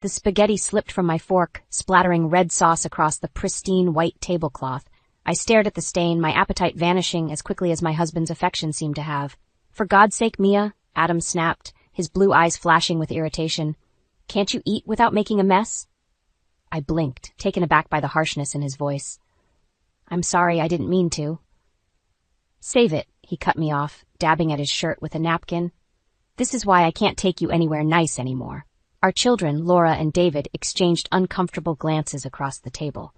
The spaghetti slipped from my fork, splattering red sauce across the pristine white tablecloth. I stared at the stain, my appetite vanishing as quickly as my husband's affection seemed to have. "For God's sake, Mia," Adam snapped, his blue eyes flashing with irritation. "Can't you eat without making a mess?" I blinked, taken aback by the harshness in his voice. "I'm sorry, I didn't mean to." "Save it," he cut me off, dabbing at his shirt with a napkin. "This is why I can't take you anywhere nice anymore." Our children, Laura and David, exchanged uncomfortable glances across the table.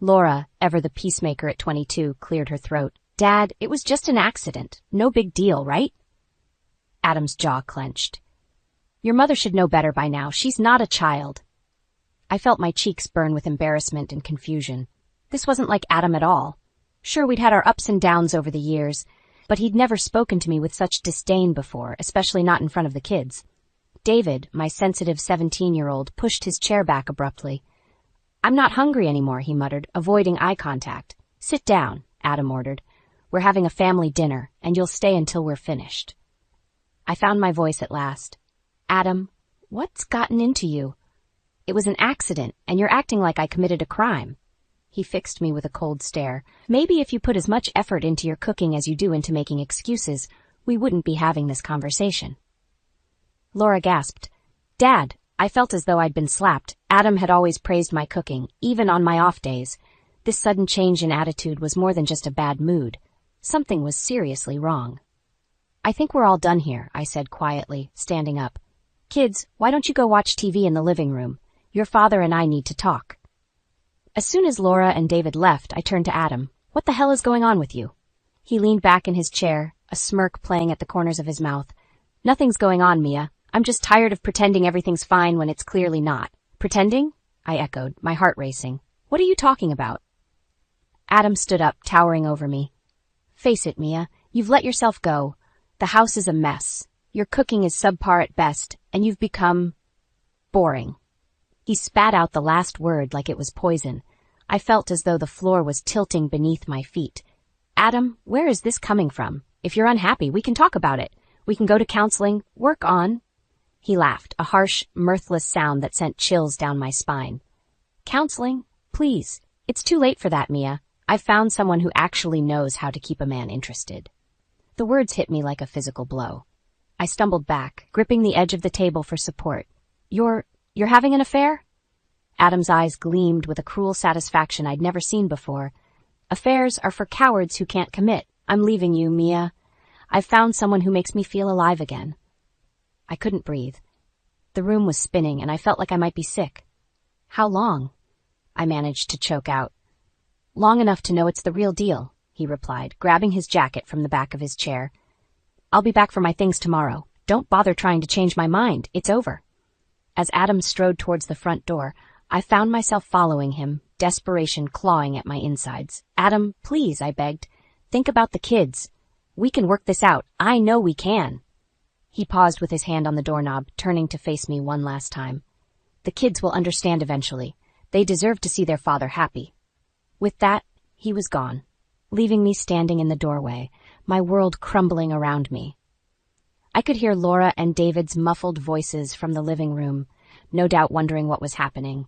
Laura, ever the peacemaker at 22, cleared her throat. "Dad, it was just an accident. No big deal, right?" Adam's jaw clenched. "Your mother should know better by now. She's not a child." I felt my cheeks burn with embarrassment and confusion. This wasn't like Adam at all. Sure, we'd had our ups and downs over the years, but he'd never spoken to me with such disdain before, especially not in front of the kids. David, my sensitive 17-year-old, pushed his chair back abruptly. "I'm not hungry anymore," he muttered, avoiding eye contact. "Sit down," Adam ordered. "We're having a family dinner, and you'll stay until we're finished." I found my voice at last. "Adam, what's gotten into you? It was an accident, and you're acting like I committed a crime." He fixed me with a cold stare. "Maybe if you put as much effort into your cooking as you do into making excuses, we wouldn't be having this conversation." Laura gasped. "Dad," I felt as though I'd been slapped. Adam had always praised my cooking, even on my off days. This sudden change in attitude was more than just a bad mood. Something was seriously wrong. "I think we're all done here," I said quietly, standing up. "Kids, why don't you go watch TV in the living room? Your father and I need to talk." As soon as Laura and David left, I turned to Adam. "What the hell is going on with you?" He leaned back in his chair, a smirk playing at the corners of his mouth. "Nothing's going on, Mia. I'm just tired of pretending everything's fine when it's clearly not." "Pretending?" I echoed, my heart racing. "What are you talking about?" Adam stood up, towering over me. "Face it, Mia, you've let yourself go. The house is a mess. Your cooking is subpar at best, and you've become boring." He spat out the last word like it was poison. I felt as though the floor was tilting beneath my feet. "Adam, where is this coming from? If you're unhappy, we can talk about it. We can go to counseling, work on..." He laughed, a harsh, mirthless sound that sent chills down my spine. "Counseling? Please. It's too late for that, Mia. I've found someone who actually knows how to keep a man interested." The words hit me like a physical blow. I stumbled back, gripping the edge of the table for support. You're having an affair?" Adam's eyes gleamed with a cruel satisfaction I'd never seen before. "Affairs are for cowards who can't commit. I'm leaving you, Mia. I've found someone who makes me feel alive again." I couldn't breathe. The room was spinning, and I felt like I might be sick. "How long?" I managed to choke out. "Long enough to know it's the real deal," he replied, grabbing his jacket from the back of his chair. "I'll be back for my things tomorrow. Don't bother trying to change my mind. It's over." As Adam strode towards the front door, I found myself following him, desperation clawing at my insides. "Adam, please," I begged. "Think about the kids. We can work this out. I know we can." He paused with his hand on the doorknob, turning to face me one last time. "The kids will understand eventually. They deserve to see their father happy." With that, he was gone, leaving me standing in the doorway, my world crumbling around me. I could hear Laura and David's muffled voices from the living room, no doubt wondering what was happening.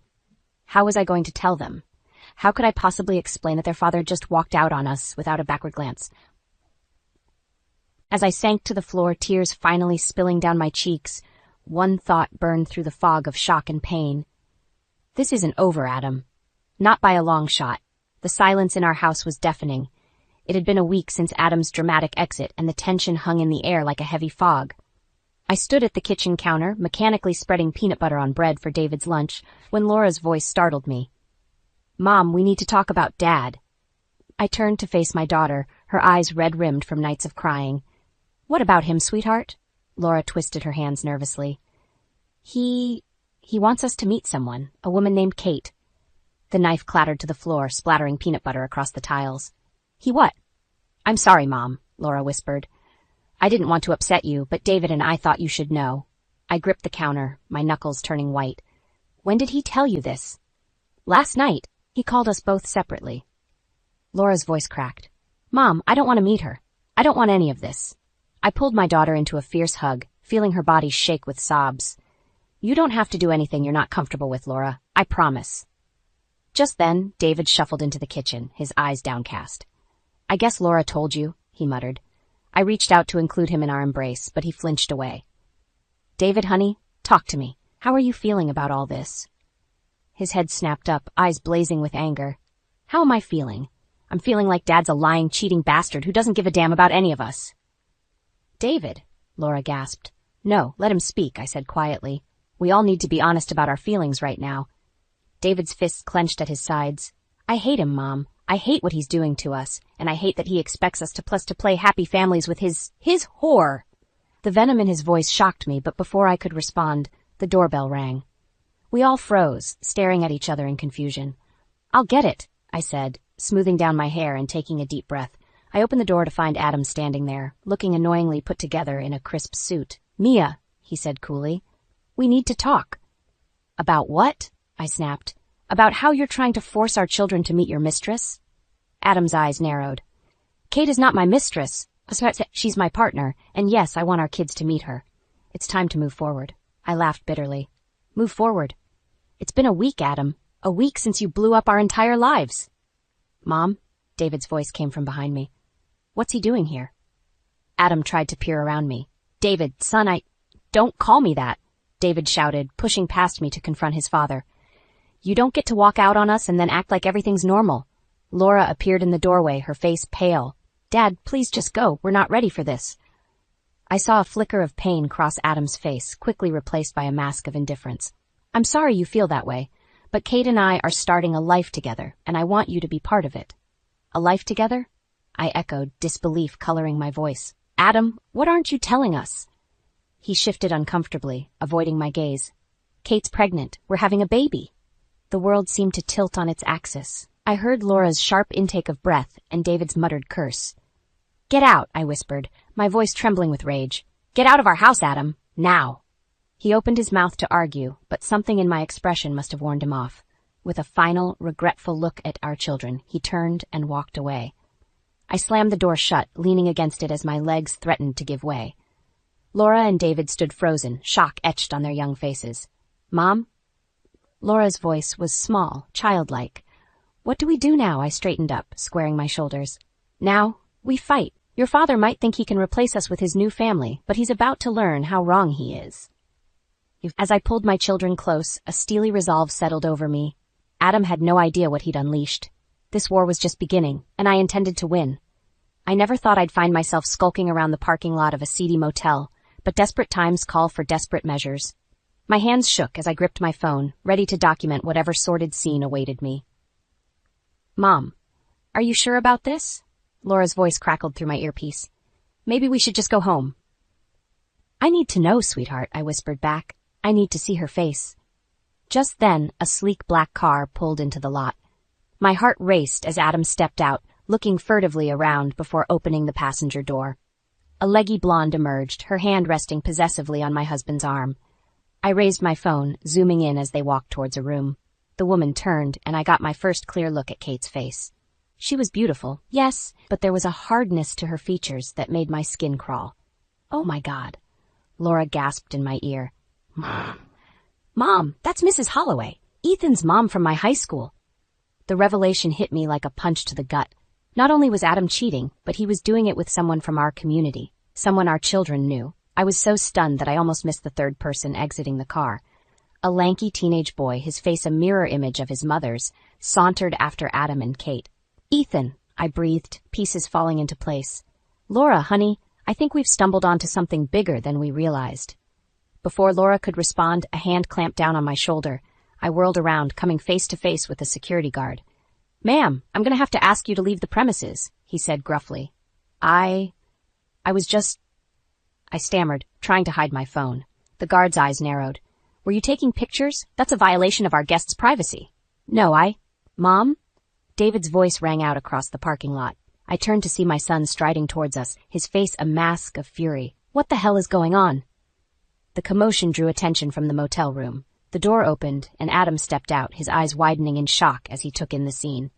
How was I going to tell them? How could I possibly explain that their father just walked out on us without a backward glance? As I sank to the floor, tears finally spilling down my cheeks, one thought burned through the fog of shock and pain. This isn't over, Adam. Not by a long shot. The silence in our house was deafening. It had been a week since Adam's dramatic exit, and the tension hung in the air like a heavy fog. I stood at the kitchen counter, mechanically spreading peanut butter on bread for David's lunch, when Laura's voice startled me. "Mom, we need to talk about Dad." I turned to face my daughter, her eyes red-rimmed from nights of crying. "What about him, sweetheart?" Laura twisted her hands nervously. He wants us to meet someone, a woman named Kate." The knife clattered to the floor, splattering peanut butter across the tiles. "He what?" "I'm sorry, Mom," Laura whispered. "I didn't want to upset you, but David and I thought you should know." I gripped the counter, my knuckles turning white. "When did he tell you this?" "Last night. He called us both separately." Laura's voice cracked. "Mom, I don't want to meet her. I don't want any of this." I pulled my daughter into a fierce hug, feeling her body shake with sobs. You don't have to do anything you're not comfortable with, Laura. I promise. Just then, David shuffled into the kitchen, his eyes downcast. I guess Laura told you, he muttered. I reached out to include him in our embrace, but he flinched away. David, honey, talk to me. How are you feeling about all this? His head snapped up, eyes blazing with anger. How am I feeling? I'm feeling like Dad's a lying, cheating bastard who doesn't give a damn about any of us. David, Laura gasped. No, let him speak, I said quietly. We all need to be honest about our feelings right now. David's fists clenched at his sides. I hate him, Mom. I hate what he's doing to us, and I hate that he expects us to play happy families with his whore. The venom in his voice shocked me, but before I could respond, the doorbell rang. We all froze, staring at each other in confusion. I'll get it, I said, smoothing down my hair and taking a deep breath. I opened the door to find Adam standing there, looking annoyingly put together in a crisp suit. Mia, he said coolly, we need to talk. About what? I snapped. About how you're trying to force our children to meet your mistress? Adam's eyes narrowed. Kate is not my mistress. She's my partner, and yes, I want our kids to meet her. It's time to move forward. I laughed bitterly. Move forward. It's been a week, Adam. A week since you blew up our entire lives. Mom, David's voice came from behind me. What's he doing here? Adam tried to peer around me. David, son, Don't call me that, David shouted, pushing past me to confront his father. You don't get to walk out on us and then act like everything's normal. Laura appeared in the doorway, her face pale. Dad, please just go. We're not ready for this. I saw a flicker of pain cross Adam's face, quickly replaced by a mask of indifference. I'm sorry you feel that way, but Kate and I are starting a life together, and I want you to be part of it. A life together? I echoed, disbelief coloring my voice. Adam, what aren't you telling us? He shifted uncomfortably, avoiding my gaze. Kate's pregnant. We're having a baby. The world seemed to tilt on its axis. I heard Laura's sharp intake of breath and David's muttered curse. Get out, I whispered, my voice trembling with rage. Get out of our house, Adam. Now. He opened his mouth to argue, but something in my expression must have warned him off. With a final, regretful look at our children, he turned and walked away. I slammed the door shut, leaning against it as my legs threatened to give way. Laura and David stood frozen, shock etched on their young faces. Mom? Laura's voice was small, childlike. What do we do now? I straightened up, squaring my shoulders. Now, we fight. Your father might think he can replace us with his new family, but he's about to learn how wrong he is. As I pulled my children close, a steely resolve settled over me. Adam had no idea what he'd unleashed. This war was just beginning, and I intended to win. I never thought I'd find myself skulking around the parking lot of a seedy motel, but desperate times call for desperate measures. My hands shook as I gripped my phone, ready to document whatever sordid scene awaited me. Mom, are you sure about this? Laura's voice crackled through my earpiece. Maybe we should just go home. I need to know, sweetheart, I whispered back. I need to see her face. Just then, a sleek black car pulled into the lot. My heart raced as Adam stepped out, looking furtively around before opening the passenger door. A leggy blonde emerged, her hand resting possessively on my husband's arm. I raised my phone, zooming in as they walked towards a room. The woman turned, and I got my first clear look at Kate's face. She was beautiful, yes, but there was a hardness to her features that made my skin crawl. Oh my God. Laura gasped in my ear. Mom, that's Mrs. Holloway, Ethan's mom from my high school. The revelation hit me like a punch to the gut. Not only was Adam cheating, but he was doing it with someone from our community, someone our children knew. I was so stunned that I almost missed the third person exiting the car. A lanky teenage boy, his face a mirror image of his mother's, sauntered after Adam and Kate. Ethan, I breathed, pieces falling into place. Laura, honey, I think we've stumbled onto something bigger than we realized. Before Laura could respond, a hand clamped down on my shoulder. I whirled around, coming face to face with the security guard. Ma'am, I'm going to have to ask you to leave the premises, he said gruffly. I stammered, trying to hide my phone. The guard's eyes narrowed. Were you taking pictures? That's a violation of our guests' privacy. No, Mom? David's voice rang out across the parking lot. I turned to see my son striding towards us, his face a mask of fury. What the hell is going on? The commotion drew attention from the motel room. The door opened, and Adam stepped out, his eyes widening in shock as he took in the scene.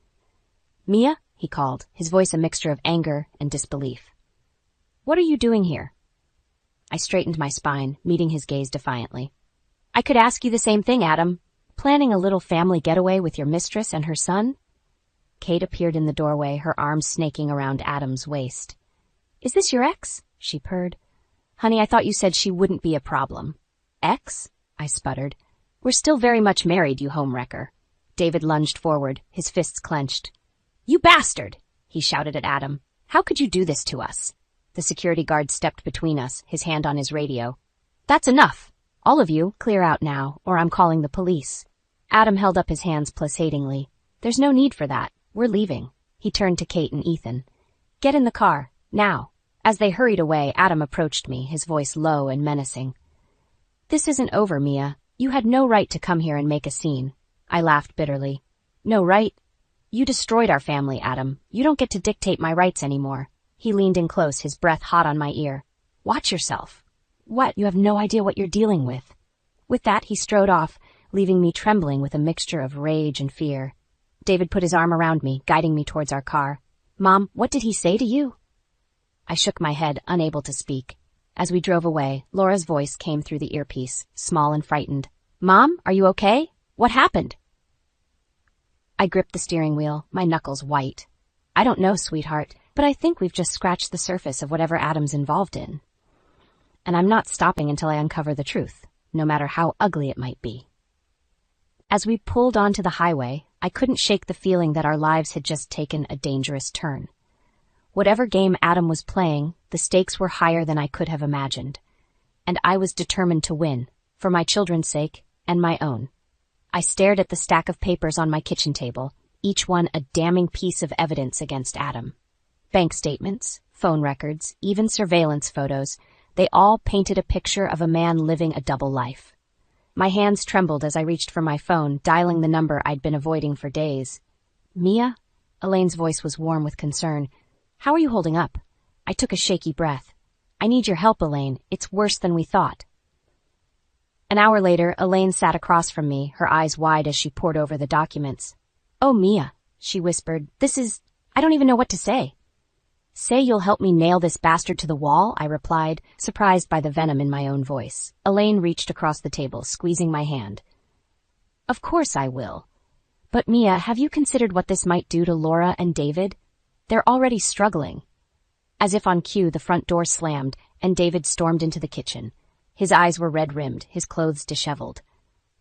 Mia? He called, his voice a mixture of anger and disbelief. What are you doing here? I straightened my spine, meeting his gaze defiantly. I could ask you the same thing, Adam. Planning a little family getaway with your mistress and her son? Kate appeared in the doorway, her arms snaking around Adam's waist. Is this your ex? She purred. Honey, I thought you said she wouldn't be a problem. Ex? I sputtered. We're still very much married, you homewrecker. David lunged forward, his fists clenched. You bastard! He shouted at Adam. How could you do this to us? The security guard stepped between us, his hand on his radio. That's enough. All of you, clear out now, or I'm calling the police. Adam held up his hands placatingly. There's no need for that. We're leaving. He turned to Kate and Ethan. Get in the car, now. As they hurried away, Adam approached me, his voice low and menacing. This isn't over, Mia. You had no right to come here and make a scene. I laughed bitterly. No right? You destroyed our family, Adam. You don't get to dictate my rights anymore. He leaned in close, his breath hot on my ear. Watch yourself. What? You have no idea what you're dealing with. With that, he strode off, leaving me trembling with a mixture of rage and fear. David put his arm around me, guiding me towards our car. Mom, what did he say to you? I shook my head, unable to speak. As we drove away, Laura's voice came through the earpiece, small and frightened. Mom, are you okay? What happened? I gripped the steering wheel, my knuckles white. I don't know, sweetheart, but I think we've just scratched the surface of whatever Adam's involved in. And I'm not stopping until I uncover the truth, no matter how ugly it might be. As we pulled onto the highway, I couldn't shake the feeling that our lives had just taken a dangerous turn. Whatever game Adam was playing, the stakes were higher than I could have imagined. And I was determined to win, for my children's sake and my own. I stared at the stack of papers on my kitchen table, each one a damning piece of evidence against Adam. Bank statements, phone records, even surveillance photos, they all painted a picture of a man living a double life. My hands trembled as I reached for my phone, dialing the number I'd been avoiding for days. Mia? Elaine's voice was warm with concern. How are you holding up? I took a shaky breath. I need your help, Elaine. It's worse than we thought. An hour later, Elaine sat across from me, her eyes wide as she pored over the documents. Oh, Mia, she whispered. I don't even know what to say. Say you'll help me nail this bastard to the wall, I replied, surprised by the venom in my own voice. Elaine reached across the table, squeezing my hand. Of course I will. But Mia, have you considered what this might do to Laura and David? They're already struggling. As if on cue, the front door slammed, and David stormed into the kitchen. His eyes were red-rimmed, his clothes disheveled.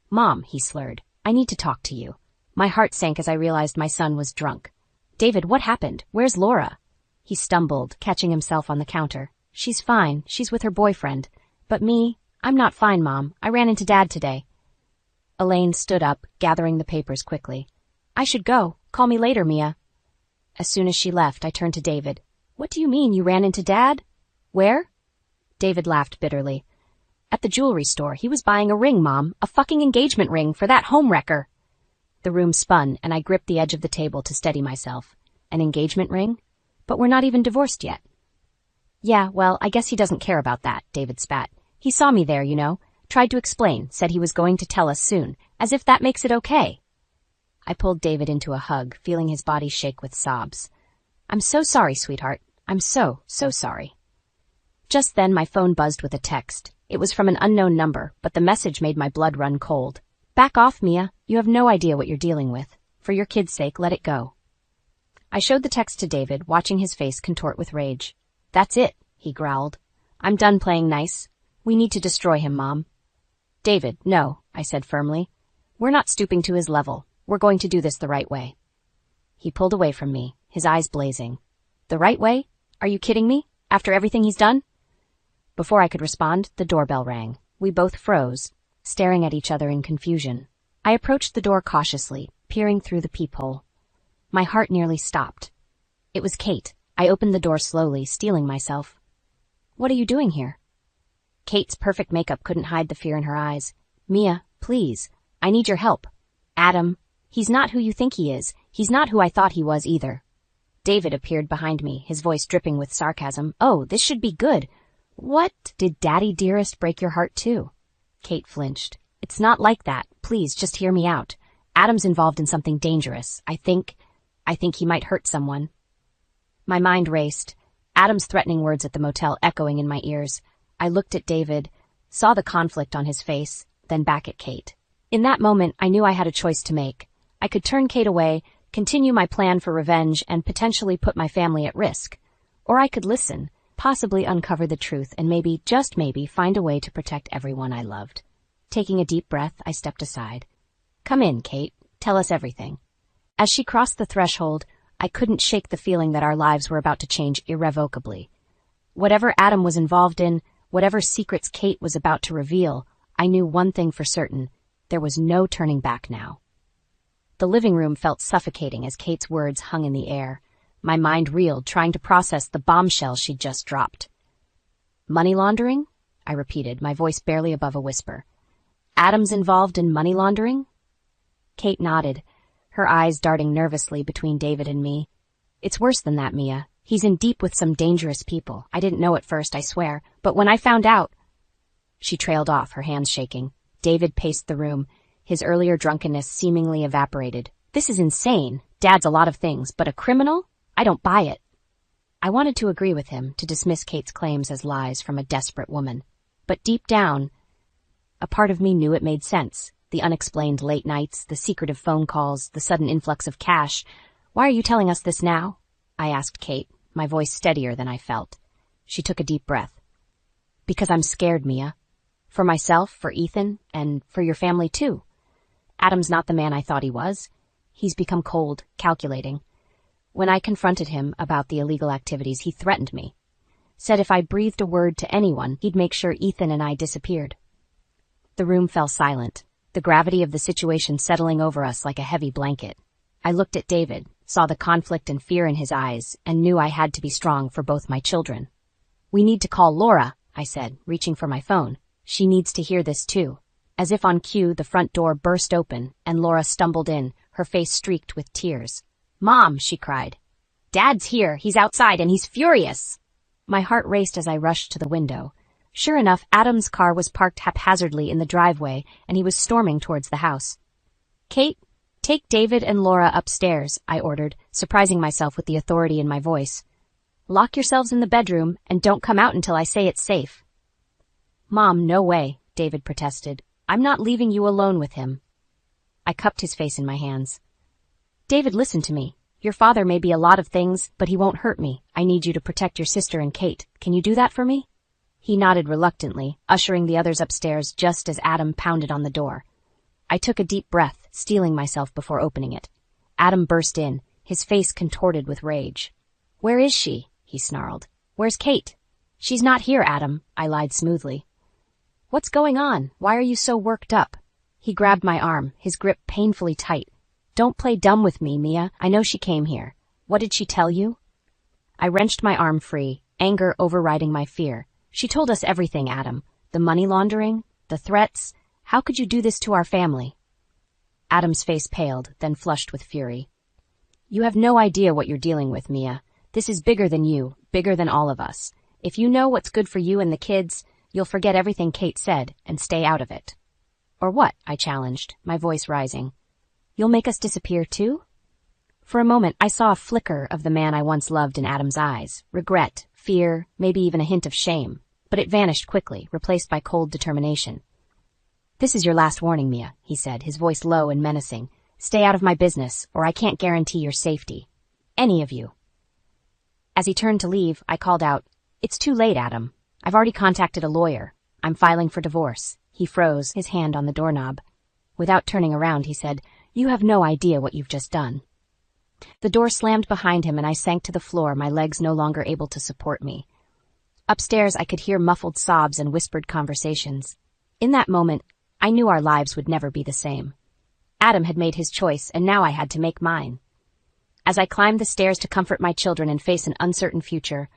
Mom, he slurred, I need to talk to you. My heart sank as I realized my son was drunk. David, what happened? Where's Laura? He stumbled, catching himself on the counter. She's fine. She's with her boyfriend. But me? I'm not fine, Mom. I ran into Dad today. Elaine stood up, gathering the papers quickly. I should go. Call me later, Mia. As soon as she left, I turned to David. What do you mean you ran into Dad? Where? David laughed bitterly. At the jewelry store. He was buying a ring, Mom. A fucking engagement ring for that homewrecker. The room spun, and I gripped the edge of the table to steady myself. An engagement ring? But we're not even divorced yet. Yeah, well, I guess he doesn't care about that, David spat. He saw me there, you know. Tried to explain, said he was going to tell us soon, as if that makes it okay. I pulled David into a hug, feeling his body shake with sobs. I'm so sorry, sweetheart. I'm so sorry. Just then my phone buzzed with a text. It was from an unknown number, but the message made my blood run cold. Back off, Mia. You have no idea what you're dealing with. For your kid's sake, let it go. I showed the text to David, watching his face contort with rage. That's it, he growled. I'm done playing nice. We need to destroy him, Mom. David, no, I said firmly. We're not stooping to his level. We're going to do this the right way. He pulled away from me, his eyes blazing. The right way? Are you kidding me? After everything he's done? Before I could respond, the doorbell rang. We both froze, staring at each other in confusion. I approached the door cautiously, peering through the peephole. My heart nearly stopped. It was Kate. I opened the door slowly, steeling myself. What are you doing here? Kate's perfect makeup couldn't hide the fear in her eyes. Mia, please. I need your help. Adam, he's not who you think he is. He's not who I thought he was either. David appeared behind me, his voice dripping with sarcasm. Oh, this should be good. What? Did Daddy dearest break your heart too? Kate flinched. It's not like that. Please, just hear me out. Adam's involved in something dangerous. I think he might hurt someone. My mind raced, Adam's threatening words at the motel echoing in my ears. I looked at David, saw the conflict on his face, then back at Kate. In that moment, I knew I had a choice to make. I could turn Kate away, continue my plan for revenge, and potentially put my family at risk. Or I could listen, possibly uncover the truth, and maybe, just maybe, find a way to protect everyone I loved. Taking a deep breath, I stepped aside. "Come in, Kate. Tell us everything." As she crossed the threshold, I couldn't shake the feeling that our lives were about to change irrevocably. Whatever Adam was involved in, whatever secrets Kate was about to reveal, I knew one thing for certain: there was no turning back now. The living room felt suffocating as Kate's words hung in the air. My mind reeled, trying to process the bombshell she'd just dropped. "Money laundering?" I repeated, my voice barely above a whisper. "Adam's involved in money laundering?" Kate nodded, her eyes darting nervously between David and me. "It's worse than that, Mia. He's in deep with some dangerous people. I didn't know at first, I swear, but when I found out—" She trailed off, her hands shaking. David paced the room, his earlier drunkenness seemingly evaporated. "This is insane. Dad's a lot of things, but a criminal? I don't buy it." I wanted to agree with him, to dismiss Kate's claims as lies from a desperate woman. But deep down, a part of me knew it made sense. The unexplained late nights, the secretive phone calls, the sudden influx of cash. "Why are you telling us this now?" I asked Kate, my voice steadier than I felt. She took a deep breath. "Because I'm scared, Mia. For myself, for Ethan, and for your family too. Adam's not the man I thought he was. He's become cold, calculating. When I confronted him about the illegal activities, he threatened me. Said if I breathed a word to anyone, he'd make sure Ethan and I disappeared." The room fell silent, the gravity of the situation settling over us like a heavy blanket. I looked at David, saw the conflict and fear in his eyes, and knew I had to be strong for both my children. "We need to call Laura," I said, reaching for my phone. "She needs to hear this too." As if on cue, the front door burst open, and Laura stumbled in, her face streaked with tears. "Mom," she cried. "Dad's here. He's outside, and he's furious." My heart raced as I rushed to the window. Sure enough, Adam's car was parked haphazardly in the driveway, and he was storming towards the house. "Kate, take David and Laura upstairs," I ordered, surprising myself with the authority in my voice. "Lock yourselves in the bedroom, and don't come out until I say it's safe." "Mom, no way," David protested. "I'm not leaving you alone with him." I cupped his face in my hands. "David, listen to me. Your father may be a lot of things, but he won't hurt me. I need you to protect your sister and Kate. Can you do that for me?" He nodded reluctantly, ushering the others upstairs just as Adam pounded on the door. I took a deep breath, steeling myself before opening it. Adam burst in, his face contorted with rage. "Where is she?" he snarled. "Where's Kate?" "She's not here, Adam," I lied smoothly. "What's going on? Why are you so worked up?" He grabbed my arm, his grip painfully tight. "Don't play dumb with me, Mia. I know she came here. What did she tell you?" I wrenched my arm free, anger overriding my fear. "She told us everything, Adam. The money laundering, the threats. How could you do this to our family?" Adam's face paled, then flushed with fury. "You have no idea what you're dealing with, Mia. This is bigger than you, bigger than all of us. If you know what's good for you and the kids, you'll forget everything Kate said and stay out of it." "Or what?" I challenged, my voice rising. "You'll make us disappear too?" For a moment, I saw a flicker of the man I once loved in Adam's eyes. Regret, fear, maybe even a hint of shame. But it vanished quickly, replaced by cold determination. "This is your last warning, Mia," he said, his voice low and menacing. "Stay out of my business, or I can't guarantee your safety. Any of you." As he turned to leave, I called out, "It's too late, Adam. I've already contacted a lawyer. I'm filing for divorce." He froze, his hand on the doorknob. Without turning around, he said, "You have no idea what you've just done." The door slammed behind him and I sank to the floor, my legs no longer able to support me. Upstairs, I could hear muffled sobs and whispered conversations. In that moment, I knew our lives would never be the same. Adam had made his choice, and now I had to make mine. As I climbed the stairs to comfort my children and face an uncertain future,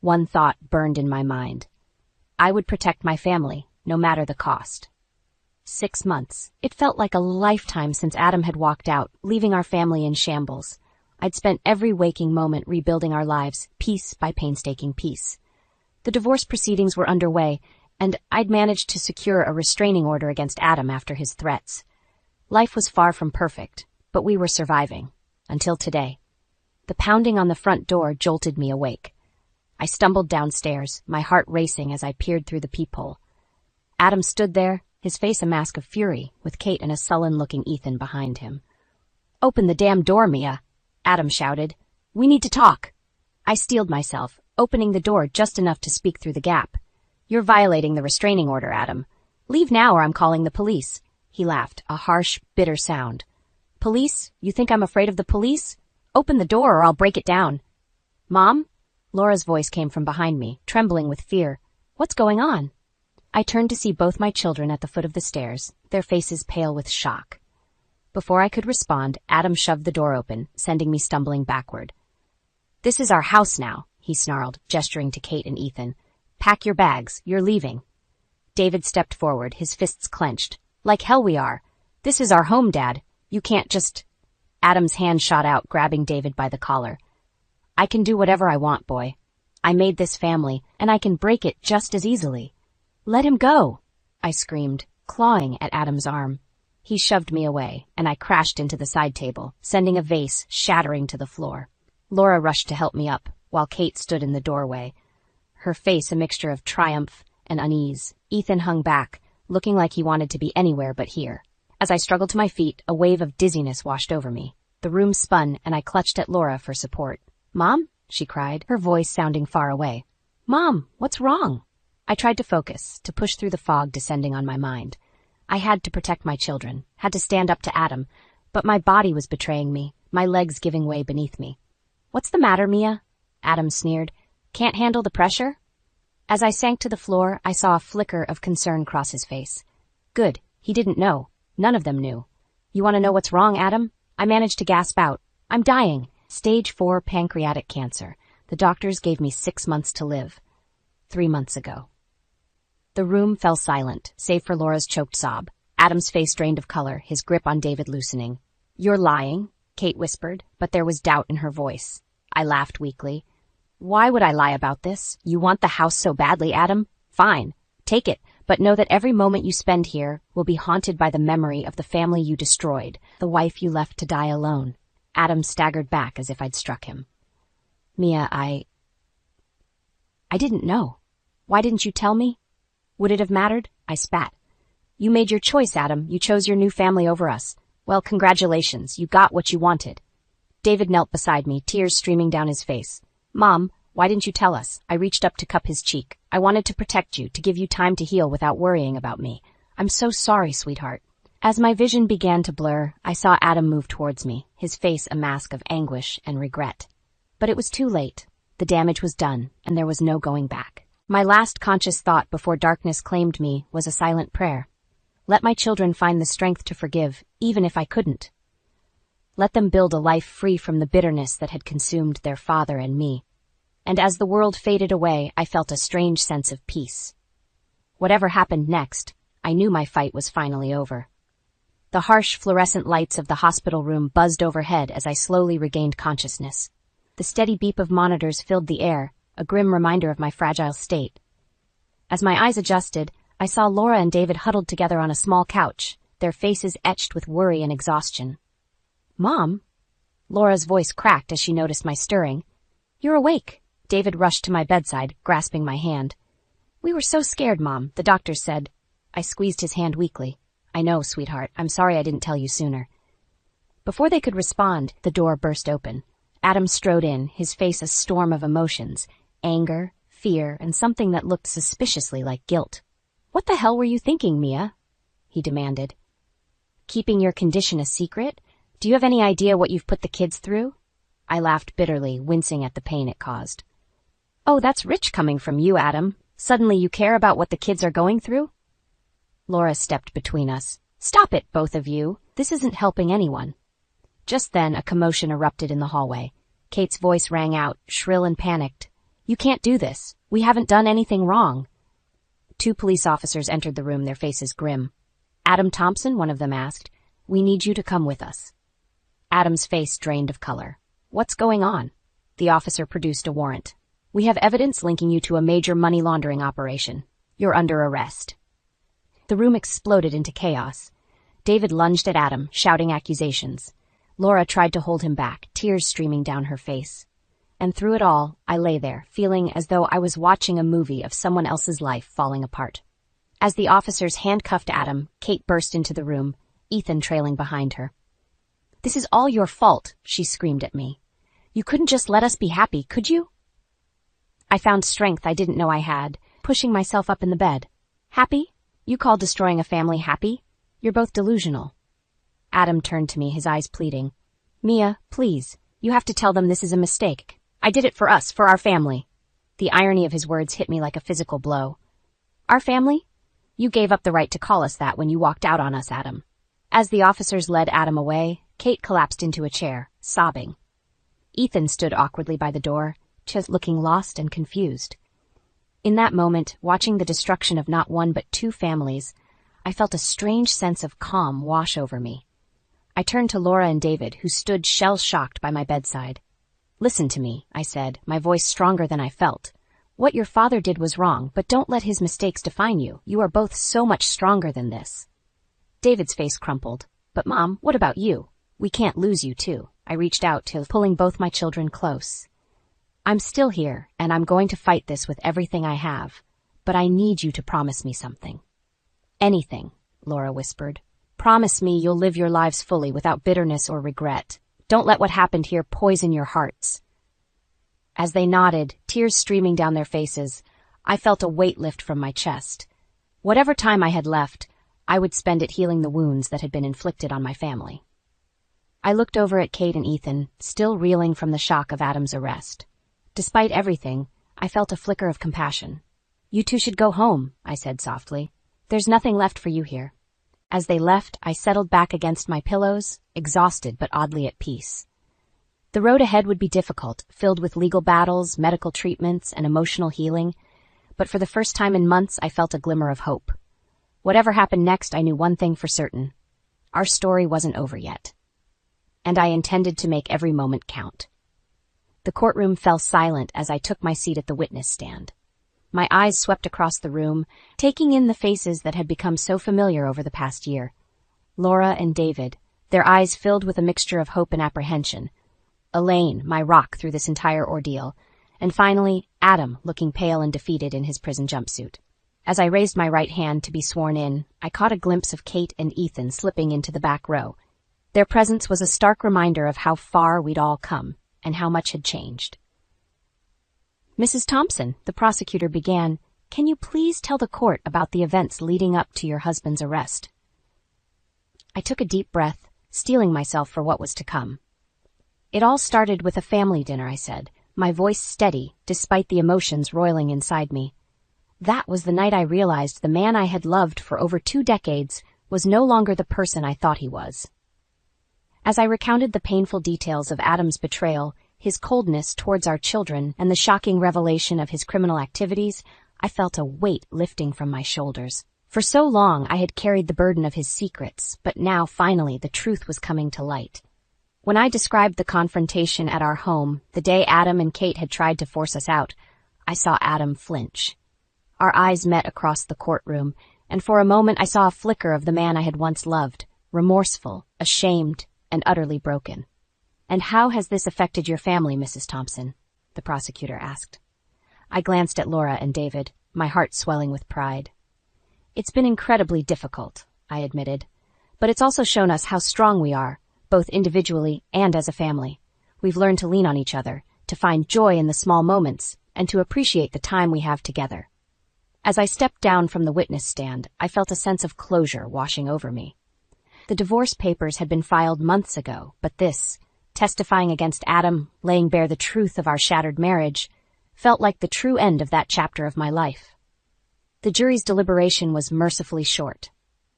one thought burned in my mind. I would protect my family, no matter the cost. 6 months. It felt like a lifetime since Adam had walked out, leaving our family in shambles. I'd spent every waking moment rebuilding our lives, piece by painstaking piece. The divorce proceedings were underway, and I'd managed to secure a restraining order against Adam after his threats. Life was far from perfect, but we were surviving. Until today. The pounding on the front door jolted me awake. I stumbled downstairs, my heart racing as I peered through the peephole. Adam stood there, his face a mask of fury, with Kate and a sullen-looking Ethan behind him. "Open the damn door, Mia," Adam shouted. "We need to talk." I steeled myself, opening the door just enough to speak through the gap. "You're violating the restraining order, Adam. Leave now or I'm calling the police." He laughed, a harsh, bitter sound. "Police? You think I'm afraid of the police? Open the door or I'll break it down." "Mom?" Laura's voice came from behind me, trembling with fear. "What's going on?" I turned to see both my children at the foot of the stairs, their faces pale with shock. Before I could respond, Adam shoved the door open, sending me stumbling backward. "This is our house now," he snarled, gesturing to Kate and Ethan. "Pack your bags. You're leaving." David stepped forward, his fists clenched. "Like hell we are. This is our home, Dad. You can't just—" Adam's hand shot out, grabbing David by the collar. "I can do whatever I want, boy. I made this family, and I can break it just as easily." "Let him go!" I screamed, clawing at Adam's arm. He shoved me away, and I crashed into the side table, sending a vase shattering to the floor. Laura rushed to help me up, while Kate stood in the doorway, her face a mixture of triumph and unease. Ethan hung back, looking like he wanted to be anywhere but here. As I struggled to my feet, a wave of dizziness washed over me. The room spun, and I clutched at Laura for support. "Mom?" she cried, her voice sounding far away. "Mom, what's wrong?" I tried to focus, to push through the fog descending on my mind. I had to protect my children, had to stand up to Adam, but my body was betraying me, my legs giving way beneath me. "What's the matter, Mia?" Adam sneered. "Can't handle the pressure?" As I sank to the floor, I saw a flicker of concern cross his face. Good, he didn't know. None of them knew. "You want to know what's wrong, Adam?" I managed to gasp out. "I'm dying. Stage 4 pancreatic cancer. The doctors gave me 6 months to live. 3 months ago." The room fell silent, save for Laura's choked sob. Adam's face drained of color, his grip on David loosening. "You're lying," Kate whispered, but there was doubt in her voice. I laughed weakly. "Why would I lie about this? You want the house so badly, Adam? Fine. Take it, but know that every moment you spend here will be haunted by the memory of the family you destroyed, the wife you left to die alone." Adam staggered back as if I'd struck him. "Mia, I didn't know. Why didn't you tell me? Would it have mattered?" I spat. "You made your choice, Adam. You chose your new family over us. Well, congratulations. You got what you wanted." David knelt beside me, tears streaming down his face. "Mom, why didn't you tell us?" I reached up to cup his cheek. "I wanted to protect you, to give you time to heal without worrying about me. I'm so sorry, sweetheart." As my vision began to blur, I saw Adam move towards me, his face a mask of anguish and regret. But it was too late. The damage was done, and there was no going back. My last conscious thought before darkness claimed me was a silent prayer. Let my children find the strength to forgive, even if I couldn't. Let them build a life free from the bitterness that had consumed their father and me. And as the world faded away, I felt a strange sense of peace. Whatever happened next, I knew my fight was finally over. The harsh fluorescent lights of the hospital room buzzed overhead as I slowly regained consciousness. The steady beep of monitors filled the air, a grim reminder of my fragile state. As my eyes adjusted, I saw Laura and David huddled together on a small couch, their faces etched with worry and exhaustion. "Mom?" Laura's voice cracked as she noticed my stirring. "You're awake." David rushed to my bedside, grasping my hand. "We were so scared, Mom," the doctor said. I squeezed his hand weakly. "I know, sweetheart. I'm sorry I didn't tell you sooner." Before they could respond, the door burst open. Adam strode in, his face a storm of emotions. Anger, fear, and something that looked suspiciously like guilt. "What the hell were you thinking, Mia?" he demanded. "Keeping your condition a secret? Do you have any idea what you've put the kids through?" I laughed bitterly, wincing at the pain it caused. "Oh, that's rich coming from you, Adam. Suddenly you care about what the kids are going through?" Laura stepped between us. "Stop it, both of you. This isn't helping anyone." Just then, a commotion erupted in the hallway. Kate's voice rang out, shrill and panicked. "You can't do this. We haven't done anything wrong." 2 police officers entered the room, their faces grim. "Adam Thompson," one of them asked, "we need you to come with us." Adam's face drained of color. "What's going on?" The officer produced a warrant. "We have evidence linking you to a major money laundering operation. You're under arrest." The room exploded into chaos. David lunged at Adam, shouting accusations. Laura tried to hold him back, tears streaming down her face. And through it all, I lay there, feeling as though I was watching a movie of someone else's life falling apart. As the officers handcuffed Adam, Kate burst into the room, Ethan trailing behind her. "This is all your fault," she screamed at me. "You couldn't just let us be happy, could you?" I found strength I didn't know I had, pushing myself up in the bed. "Happy? You call destroying a family happy? You're both delusional." Adam turned to me, his eyes pleading. "Mia, please, you have to tell them this is a mistake. I did it for us, for our family." The irony of his words hit me like a physical blow. "Our family? You gave up the right to call us that when you walked out on us, Adam." As the officers led Adam away, Kate collapsed into a chair, sobbing. Ethan stood awkwardly by the door, just looking lost and confused. In that moment, watching the destruction of not one but two families, I felt a strange sense of calm wash over me. I turned to Laura and David, who stood shell-shocked by my bedside. "Listen to me," I said, my voice stronger than I felt. "What your father did was wrong, but don't let his mistakes define you. You are both so much stronger than this." David's face crumpled. "But Mom, what about you? We can't lose you too." I reached out to pulling both my children close. "I'm still here, and I'm going to fight this with everything I have, but I need you to promise me something." "Anything," Laura whispered. "Promise me you'll live your lives fully without bitterness or regret. Don't let what happened here poison your hearts." As they nodded, tears streaming down their faces, I felt a weight lift from my chest. Whatever time I had left, I would spend it healing the wounds that had been inflicted on my family. I looked over at Kate and Ethan, still reeling from the shock of Adam's arrest. Despite everything, I felt a flicker of compassion. "You two should go home," I said softly. "There's nothing left for you here." As they left, I settled back against my pillows, exhausted but oddly at peace. The road ahead would be difficult, filled with legal battles, medical treatments, and emotional healing, but for the first time in months I felt a glimmer of hope. Whatever happened next, I knew one thing for certain. Our story wasn't over yet. And I intended to make every moment count. The courtroom fell silent as I took my seat at the witness stand. My eyes swept across the room, taking in the faces that had become so familiar over the past year. Laura and David, their eyes filled with a mixture of hope and apprehension. Elaine, my rock through this entire ordeal. And finally, Adam, looking pale and defeated in his prison jumpsuit. As I raised my right hand to be sworn in, I caught a glimpse of Kate and Ethan slipping into the back row. Their presence was a stark reminder of how far we'd all come, and how much had changed. "Mrs. Thompson," the prosecutor began, "can you please tell the court about the events leading up to your husband's arrest?" I took a deep breath, steeling myself for what was to come. "It all started with a family dinner," I said, my voice steady despite the emotions roiling inside me. That was the night I realized the man I had loved for over 2 decades was no longer the person I thought he was. As I recounted the painful details of Adam's betrayal, his coldness towards our children, and the shocking revelation of his criminal activities, I felt a weight lifting from my shoulders. For so long I had carried the burden of his secrets, but now finally the truth was coming to light. When I described the confrontation at our home, the day Adam and Kate had tried to force us out, I saw Adam flinch. Our eyes met across the courtroom, and for a moment I saw a flicker of the man I had once loved, remorseful, ashamed, and utterly broken. "And how has this affected your family, Mrs. Thompson?" the prosecutor asked. I glanced at Laura and David, my heart swelling with pride. "It's been incredibly difficult," I admitted, "but it's also shown us how strong we are, both individually and as a family. We've learned to lean on each other, to find joy in the small moments, and to appreciate the time we have together." As I stepped down from the witness stand, I felt a sense of closure washing over me. The divorce papers had been filed months ago, but this, testifying against Adam, laying bare the truth of our shattered marriage, felt like the true end of that chapter of my life. The jury's deliberation was mercifully short.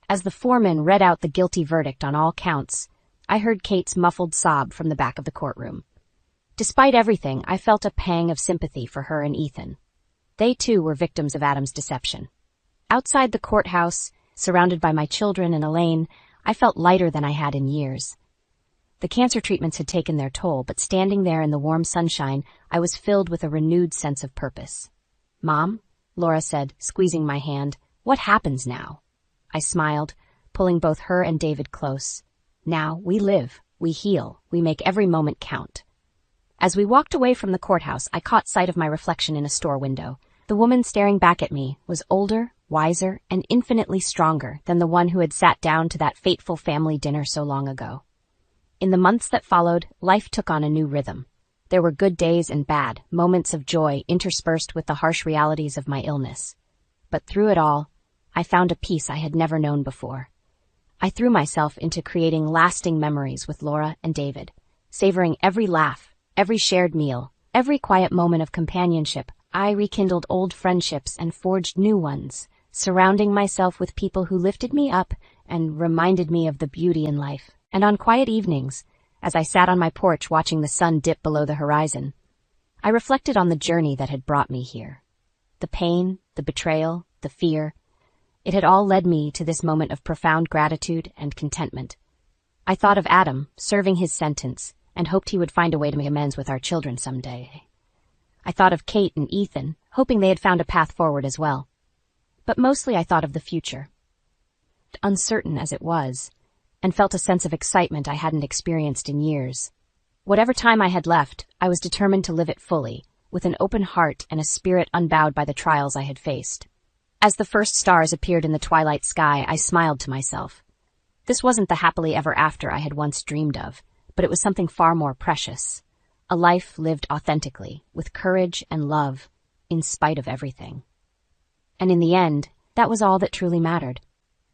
As the foreman read out the guilty verdict on all counts, I heard Kate's muffled sob from the back of the courtroom. Despite everything, I felt a pang of sympathy for her and Ethan. They too were victims of Adam's deception. Outside the courthouse, surrounded by my children and Elaine, I felt lighter than I had in years. The cancer treatments had taken their toll, but standing there in the warm sunshine, I was filled with a renewed sense of purpose. "Mom," Laura said, squeezing my hand, "what happens now?" I smiled, pulling both her and David close. "Now we live, we heal, we make every moment count." As we walked away from the courthouse, I caught sight of my reflection in a store window. The woman staring back at me was older, wiser, and infinitely stronger than the one who had sat down to that fateful family dinner so long ago. In the months that followed, life took on a new rhythm. There were good days and bad, moments of joy interspersed with the harsh realities of my illness. But through it all, I found a peace I had never known before. I threw myself into creating lasting memories with Laura and David, savoring every laugh, every shared meal, every quiet moment of companionship. I rekindled old friendships and forged new ones, surrounding myself with people who lifted me up and reminded me of the beauty in life. And on quiet evenings, as I sat on my porch watching the sun dip below the horizon, I reflected on the journey that had brought me here. The pain, the betrayal, the fear, it had all led me to this moment of profound gratitude and contentment. I thought of Adam, serving his sentence, and hoped he would find a way to make amends with our children someday. I thought of Kate and Ethan, hoping they had found a path forward as well. But mostly I thought of the future, uncertain as it was, and felt a sense of excitement I hadn't experienced in years. Whatever time I had left, I was determined to live it fully, with an open heart and a spirit unbowed by the trials I had faced. As the first stars appeared in the twilight sky, I smiled to myself. This wasn't the happily ever after I had once dreamed of, but it was something far more precious. A life lived authentically, with courage and love, in spite of everything. And in the end, that was all that truly mattered.